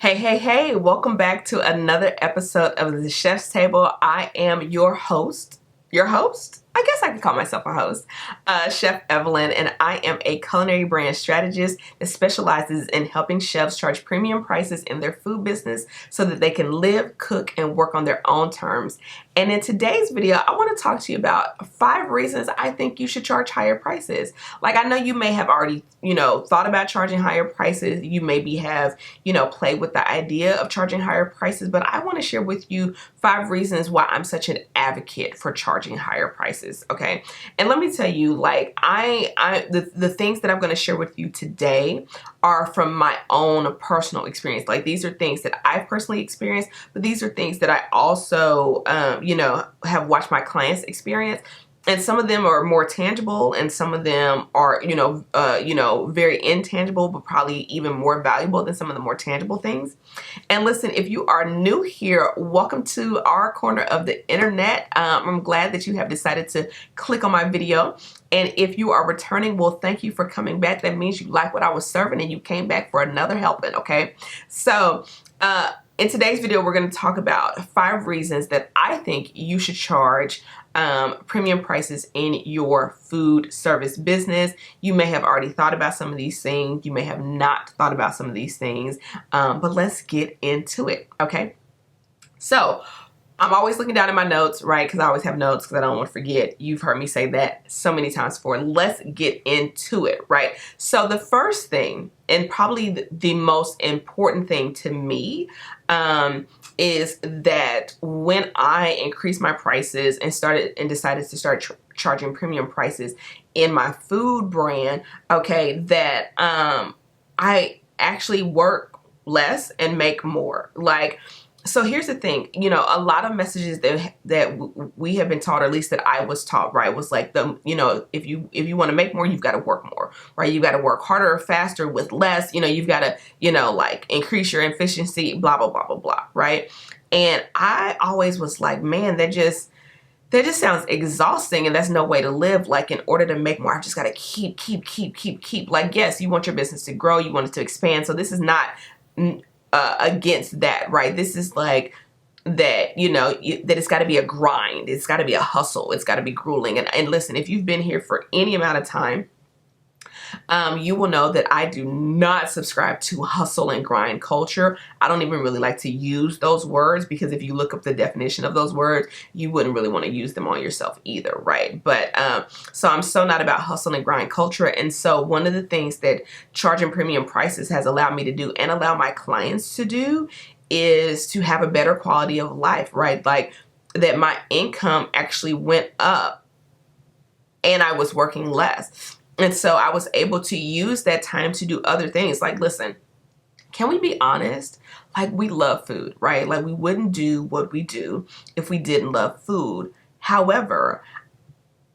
Hey, welcome back to another episode of The Chef's Table. I am your host. I guess I can call myself a host, Chef Evelyn, and I am a culinary brand strategist that specializes in helping chefs charge premium prices in their food business so that they can live, cook, and work on their own terms. And in today's video, I want to talk to you about 5 reasons I think you should charge higher prices. Like, I know you may have already, thought about charging higher prices. You maybe have, played with the idea of charging higher prices, but I want to share with you 5 reasons why I'm such an advocate for charging higher prices. Okay. And let me tell you, like, the things that I'm going to share with you today are from my own personal experience. Like, these are things that I've personally experienced, but these are things that I also, have watched my clients experience. And some of them are more tangible, and some of them are, very intangible, but probably even more valuable than some of the more tangible things. And listen, if you are new here, welcome to our corner of the internet. I'm glad that you have decided to click on my video. And if you are returning, well, thank you for coming back. That means you like what I was serving and you came back for another helping, okay? So, in today's video, we're going to talk about 5 reasons that I think you should charge premium prices in your food service business. You may have already thought about some of these things. You may have not thought about some of these things, but let's get into it, okay? So, I'm always looking down at my notes, right? Because I always have notes because I don't want to forget. You've heard me say that so many times before. Let's get into it, right? So the first thing, and probably the most important thing to me, is that when I increased my prices and decided to start charging premium prices in my food brand, okay, that I actually work less and make more. Like, so here's the thing, a lot of messages that we have been taught, or at least that I was taught, right, was like, if you want to make more, you've got to work more, right? You've got to work harder, faster, with less, you've got to, like, increase your efficiency, blah, blah, blah, blah, blah, right? And I always was like, man, that just sounds exhausting, and that's no way to live. Like, in order to make more, I've just got to keep. Like, yes, you want your business to grow, you want it to expand. So this is not against that, right? This is like that, that it's got to be a grind. It's got to be a hustle. It's got to be grueling. And listen, if you've been here for any amount of time, you will know that I do not subscribe to hustle and grind culture. I don't even really like to use those words, because if you look up the definition of those words, you wouldn't really want to use them on yourself either, right? But so I'm so not about hustle and grind culture. And so one of the things that charging premium prices has allowed me to do, and allow my clients to do, is to have a better quality of life, right? Like, that my income actually went up and I was working less. And so I was able to use that time to do other things. Like, listen, can we be honest? Like, we love food, right? Like, we wouldn't do what we do if we didn't love food. However,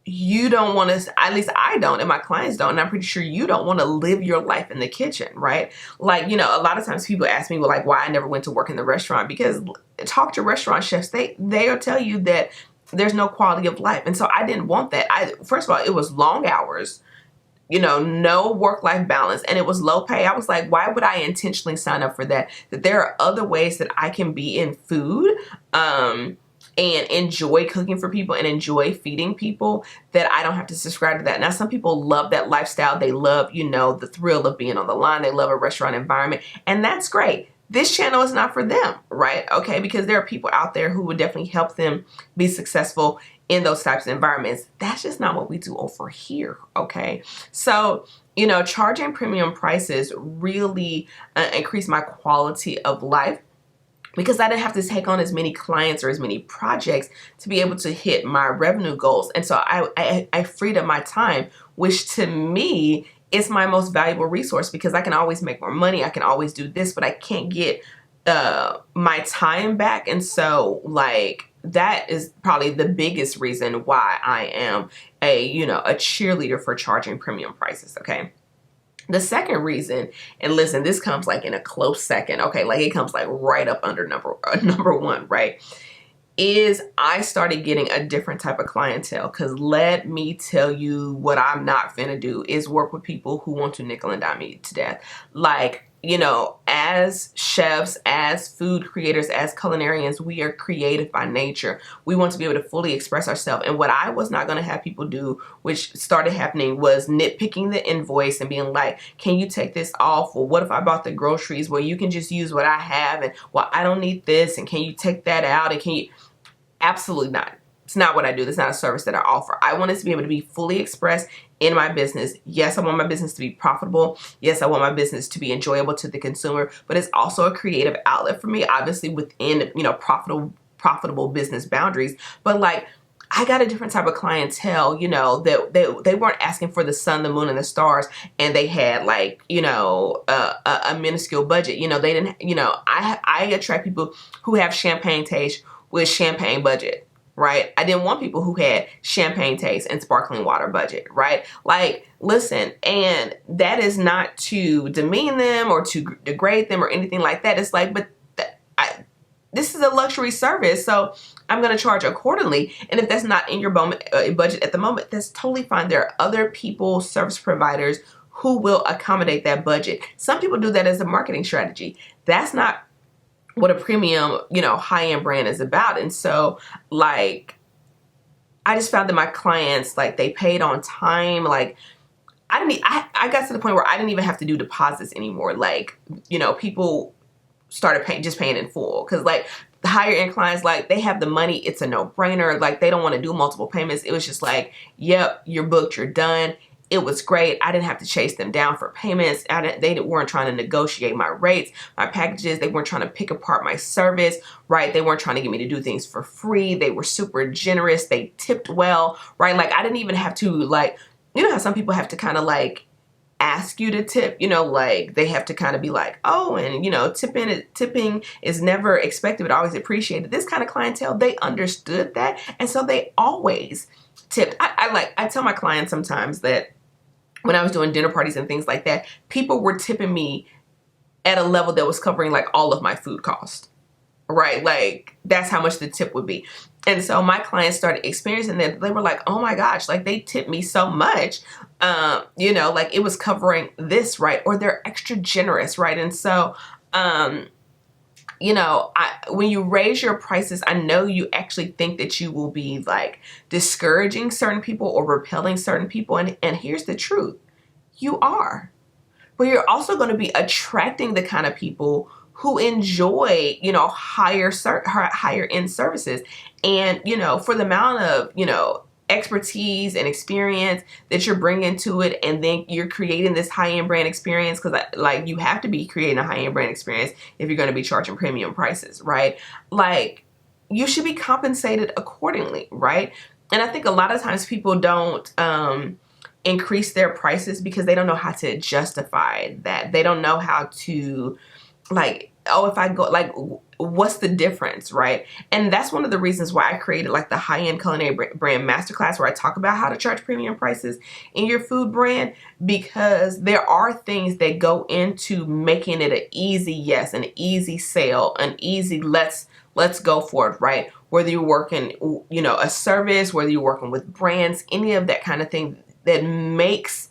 you don't want to, at least I don't, and my clients don't, and I'm pretty sure you don't want to live your life in the kitchen, right? Like, a lot of times people ask me, well, like, why I never went to work in the restaurant, because talk to restaurant chefs, they'll tell you that there's no quality of life. And so I didn't want that. First of all, it was long hours, no work-life balance, and it was low pay. I was like, why would I intentionally sign up for that? That there are other ways that I can be in food, and enjoy cooking for people and enjoy feeding people, that I don't have to subscribe to that. Now, some people love that lifestyle. They love, the thrill of being on the line. They love a restaurant environment, and that's great. This channel is not for them, right? Okay, because there are people out there who would definitely help them be successful in those types of environments. That's just not what we do over here, okay? So, charging premium prices really increased my quality of life, because I didn't have to take on as many clients or as many projects to be able to hit my revenue goals. And so I freed up my time, which to me is my most valuable resource, because I can always make more money. I can always do this, but I can't get my time back. And so, like, that is probably the biggest reason why I am a cheerleader for charging premium prices, okay? The second reason, and listen, this comes like in a close second, okay? Like, it comes like right up under number 1, right? Is I started getting a different type of clientele. Because let me tell you, what I'm not finna do is work with people who want to nickel and dime me to death. Like, as chefs, as food creators, as culinarians, we are creative by nature. We want to be able to fully express ourselves. And what I was not going to have people do, which started happening, was nitpicking the invoice and being like, can you take this off? Well, what if I bought the groceries? Well, you can just use what I have. And well, I don't need this. And can you take that out? And can you? Absolutely not. It's not what I do. That's not a service that I offer. I want it to be able to be fully expressed in my business. Yes, I want my business to be profitable. Yes, I want my business to be enjoyable to the consumer, but it's also a creative outlet for me, obviously within, profitable business boundaries. But like, I got a different type of clientele, that they weren't asking for the sun, the moon, and the stars, and they had like, a minuscule budget. They didn't, I attract people who have champagne taste with champagne budget. Right? I didn't want people who had champagne taste and sparkling water budget, right? Like, listen, and that is not to demean them or to degrade them or anything like that. It's like, but this is a luxury service, so I'm going to charge accordingly. And if that's not in your budget at the moment, that's totally fine. There are other people, service providers, who will accommodate that budget. Some people do that as a marketing strategy. That's not what a premium, high-end brand is about. And so, like, I just found that my clients, like, they paid on time. Like, I got to the point where I didn't even have to do deposits anymore. Like, people started paying in full. Because, like, the higher end clients, like, they have the money. It's a no-brainer. Like, they don't want to do multiple payments. It was just like, yep, you're booked, you're done. It was great. I didn't have to chase them down for payments. They weren't trying to negotiate my rates, my packages. They weren't trying to pick apart my service, right? They weren't trying to get me to do things for free. They were super generous. They tipped well, right? Like, I didn't even have to, like, how some people have to kind of like ask you to tip, like they have to kind of be like, oh, and tipping is never expected, but always appreciated. This kind of clientele, they understood that. And so they always tipped. I tell my clients sometimes that when I was doing dinner parties and things like that, people were tipping me at a level that was covering like all of my food cost, right? Like, that's how much the tip would be. And so my clients started experiencing that. They were like, oh my gosh, like they tipped me so much, like it was covering this, right? Or they're extra generous, right? And so, when you raise your prices, I know you actually think that you will be like discouraging certain people or repelling certain people. And here's the truth. You are. But you're also going to be attracting the kind of people who enjoy, higher end services. And, for the amount of, expertise and experience that you're bringing to it, and then you're creating this high-end brand experience, because like you have to be creating a high-end brand experience if you're going to be charging premium prices, right? Like, you should be compensated accordingly, right? And I think a lot of times people don't increase their prices because they don't know how to justify that. They don't know how to, like, oh, if I go, like, what's the difference, right? And that's one of the reasons why I created like the High-End Culinary Brand Masterclass, where I talk about how to charge premium prices in your food brand, because there are things that go into making it an easy yes, an easy sale, an easy let's go for it, right? Whether you're working, a service, whether you're working with brands, any of that kind of thing that makes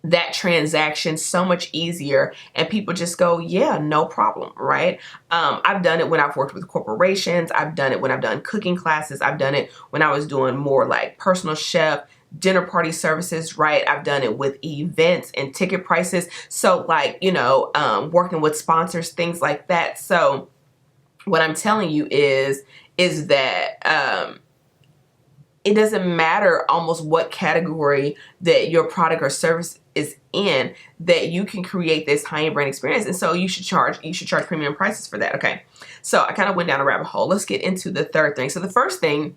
that transaction so much easier, and people just go, yeah, no problem, right? I've done it when I've worked with corporations. I've done it when I've done cooking classes. I've done it when I was doing more like personal chef, dinner party services, right? I've done it with events and ticket prices. So like, working with sponsors, things like that. So what I'm telling you is that, it doesn't matter almost what category that your product or service is in, that you can create this high-end brand experience. And so you should charge premium prices for that. Okay. So I kind of went down a rabbit hole. Let's get into the third thing. So the first thing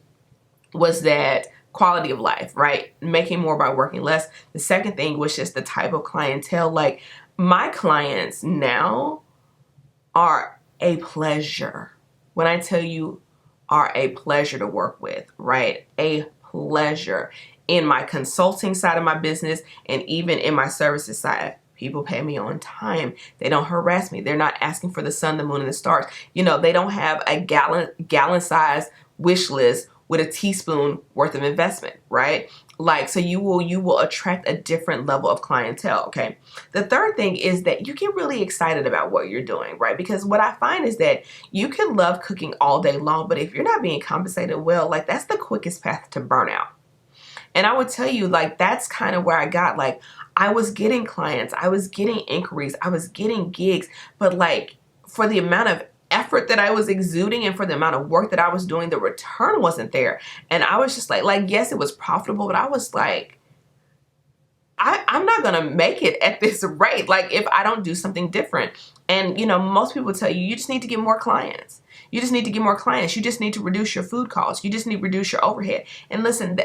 was that quality of life, right? Making more by working less. The second thing was just the type of clientele. Like, my clients now are a pleasure. When I tell you, are a pleasure to work with, right? A pleasure. In my consulting side of my business, and even in my services side, people pay me on time. They don't harass me. They're not asking for the sun, the moon, and the stars. They don't have a gallon size wish list with a teaspoon worth of investment, right? Like, so you will attract a different level of clientele, okay? The third thing is that you get really excited about what you're doing, right? Because what I find is that you can love cooking all day long, but if you're not being compensated well, like that's the quickest path to burnout. And I would tell you, like, that's kind of where I got, like, I was getting clients, I was getting inquiries, I was getting gigs, but like for the amount of effort that I was exuding and for the amount of work that I was doing, the return wasn't there. And I was just like, yes, it was profitable, but I was like, I'm not going to make it at this rate. Like if I don't do something different. And you know, most people tell you, you just need to get more clients. You just need to get more clients. You just need to reduce your food costs. You just need to reduce your overhead. And listen,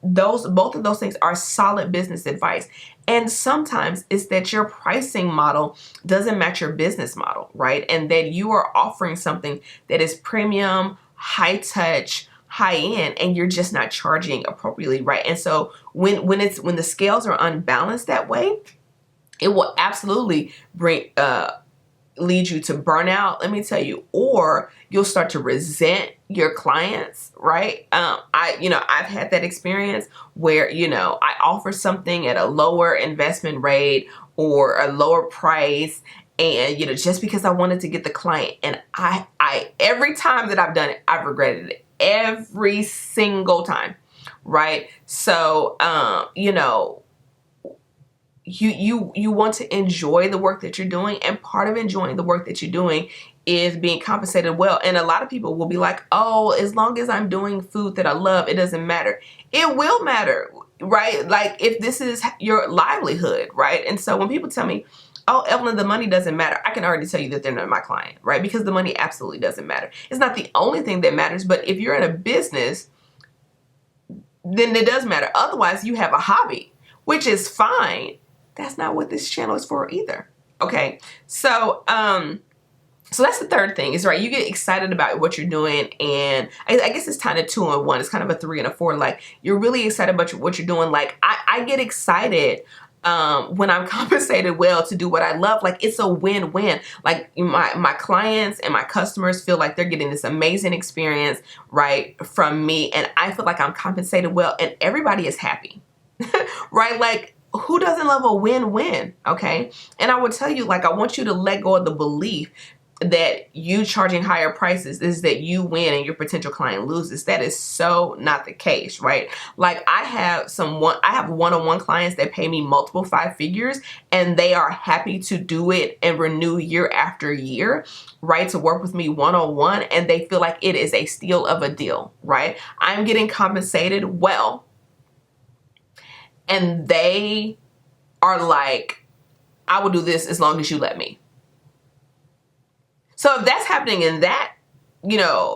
both of those things are solid business advice. And sometimes it's that your pricing model doesn't match your business model, right? And that you are offering something that is premium, high touch, high end, and you're just not charging appropriately, right? And so when the scales are unbalanced that way, it will absolutely lead you to burnout, let me tell you, or you'll start to resent your clients, right? I've had that experience where, I offer something at a lower investment rate or a lower price, and, just because I wanted to get the client, and I every time that I've done it, I've regretted it every single time, right? So, you want to enjoy the work that you're doing, and part of enjoying the work that you're doing is being compensated well. And a lot of people will be like, oh, as long as I'm doing food that I love, it doesn't matter. It will matter, right? Like if this is your livelihood, right? And so when people tell me, oh, Evelyn, the money doesn't matter, I can already tell you that they're not my client, right? Because the money absolutely doesn't matter. It's not the only thing that matters, but if you're in a business, then it does matter. Otherwise, you have a hobby, which is fine. That's not what this channel is for either. Okay. So, so that's the third thing is, right, you get excited about what you're doing, and I guess it's kind of 2 in 1. It's kind of a 3 and a 4. Like you're really excited about what you're doing. Like I get excited when I'm compensated well to do what I love. Like it's a win-win. Like my clients and my customers feel like they're getting this amazing experience, right, from me, and I feel like I'm compensated well, and everybody is happy, right? Like who doesn't love a win-win? Okay. And I would tell you, like, I want you to let go of the belief that you charging higher prices is that you win and your potential client loses. That is so not the case, right? Like I have one-on-one clients that pay me multiple 5 figures, and they are happy to do it and renew year after year, right? To work with me one-on-one, and they feel like it is a steal of a deal, right? I'm getting compensated well, and they are like, I will do this as long as you let me. So if that's happening in that,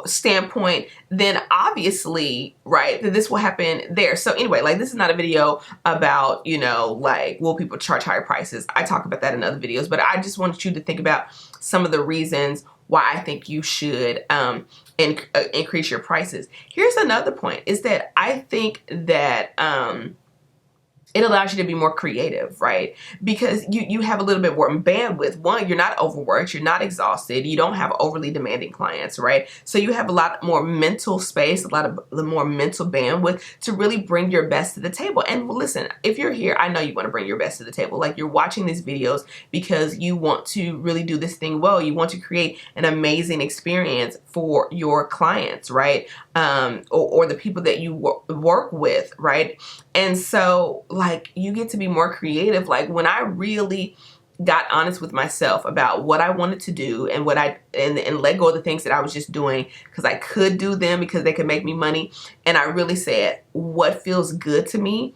standpoint, then obviously, right, that this will happen there. So anyway, like this is not a video about, like, will people charge higher prices? I talk about that in other videos, but I just wanted you to think about some of the reasons why I think you should increase your prices. Here's another point is that I think that, it allows you to be more creative, right? Because you have a little bit more bandwidth. One, you're not overworked, you're not exhausted, you don't have overly demanding clients, right? So you have a lot more mental space, a lot of the more mental bandwidth to really bring your best to the table. And listen, if you're here, I know you want to bring your best to the table. Like you're watching these videos because you want to really do this thing well. You want to create an amazing experience for your clients, right? Or the people that you work with, right? And so like you get to be more creative. Like when I really got honest with myself about what I wanted to do and and let go of the things that I was just doing because I could do them because they could make me money. And I really said, what feels good to me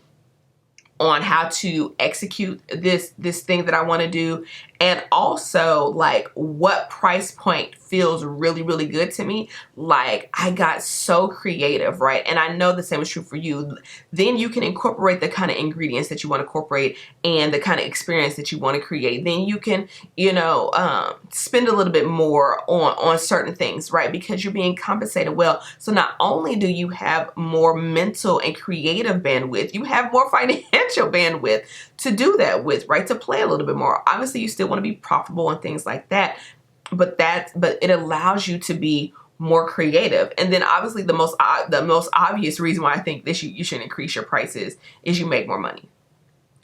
on how to execute this thing that I want to do, and also like what price point feels really, really good to me. Like I got so creative, right? And I know the same is true for you. Then you can incorporate the kind of ingredients that you want to incorporate and the kind of experience that you want to create. Then you can, spend a little bit more on certain things, right? Because you're being compensated well. So not only do you have more mental and creative bandwidth, you have more financial bandwidth to do that with, right? To play a little bit more. Obviously, you still want to be profitable and things like that, but it allows you to be more creative. And then obviously the most obvious reason why I think this you should increase your prices is you make more money.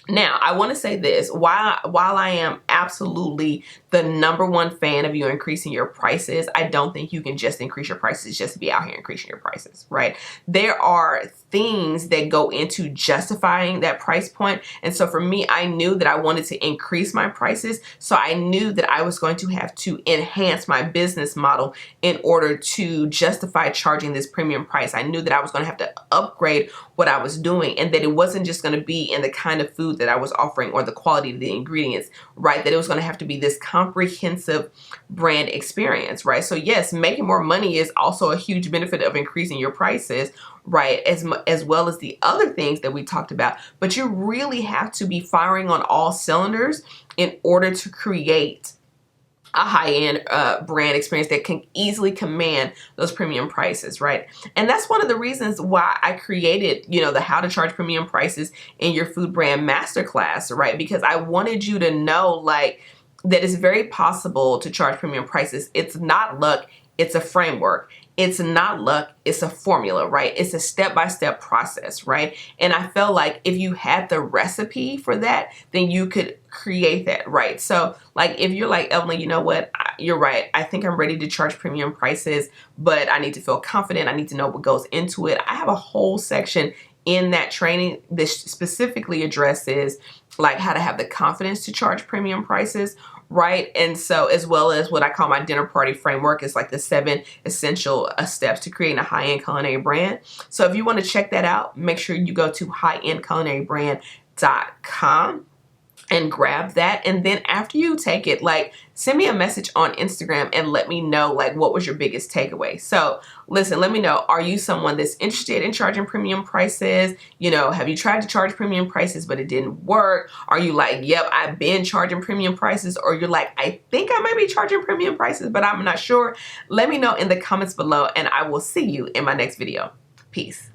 Now, I want to say this, while I am absolutely the #1 fan of you increasing your prices, I don't think you can just increase your prices just to be out here increasing your prices, right? There are things that go into justifying that price point. And so for me, I knew that I wanted to increase my prices. So I knew that I was going to have to enhance my business model in order to justify charging this premium price. I knew that I was going to have to upgrade what I was doing, and that it wasn't just going to be in the kind of food that I was offering or the quality of the ingredients, right? That it was going to have to be this comprehensive brand experience, right? So yes, making more money is also a huge benefit of increasing your prices, right? As well as the other things that we talked about. But you really have to be firing on all cylinders in order to create a high-end brand experience that can easily command those premium prices, right? And that's one of the reasons why I created, the How to Charge Premium Prices in Your Food Brand Masterclass, right? Because I wanted you to know, that it's very possible to charge premium prices. It's not luck, it's a framework. It's not luck, it's a formula, right? It's a step-by-step process, right? And I felt like if you had the recipe for that, then you could create that, right? So if you're like, Evelyn, you know what? You're right. I think I'm ready to charge premium prices, but I need to feel confident. I need to know what goes into it. I have a whole section in that training that specifically addresses how to have the confidence to charge premium prices, right? And so, as well as what I call my dinner party framework, is the 7 essential steps to creating a high-end culinary brand. So if you want to check that out, make sure you go to highendculinarybrand.com and grab that. And then after you take it, send me a message on Instagram and let me know what was your biggest takeaway. So listen, let me know, are you someone that's interested in charging premium prices? Have you tried to charge premium prices but it didn't work? Are you yep, I've been charging premium prices? Or you're I think I might be charging premium prices, but I'm not sure. Let me know in the comments below, and I will see you in my next video. Peace.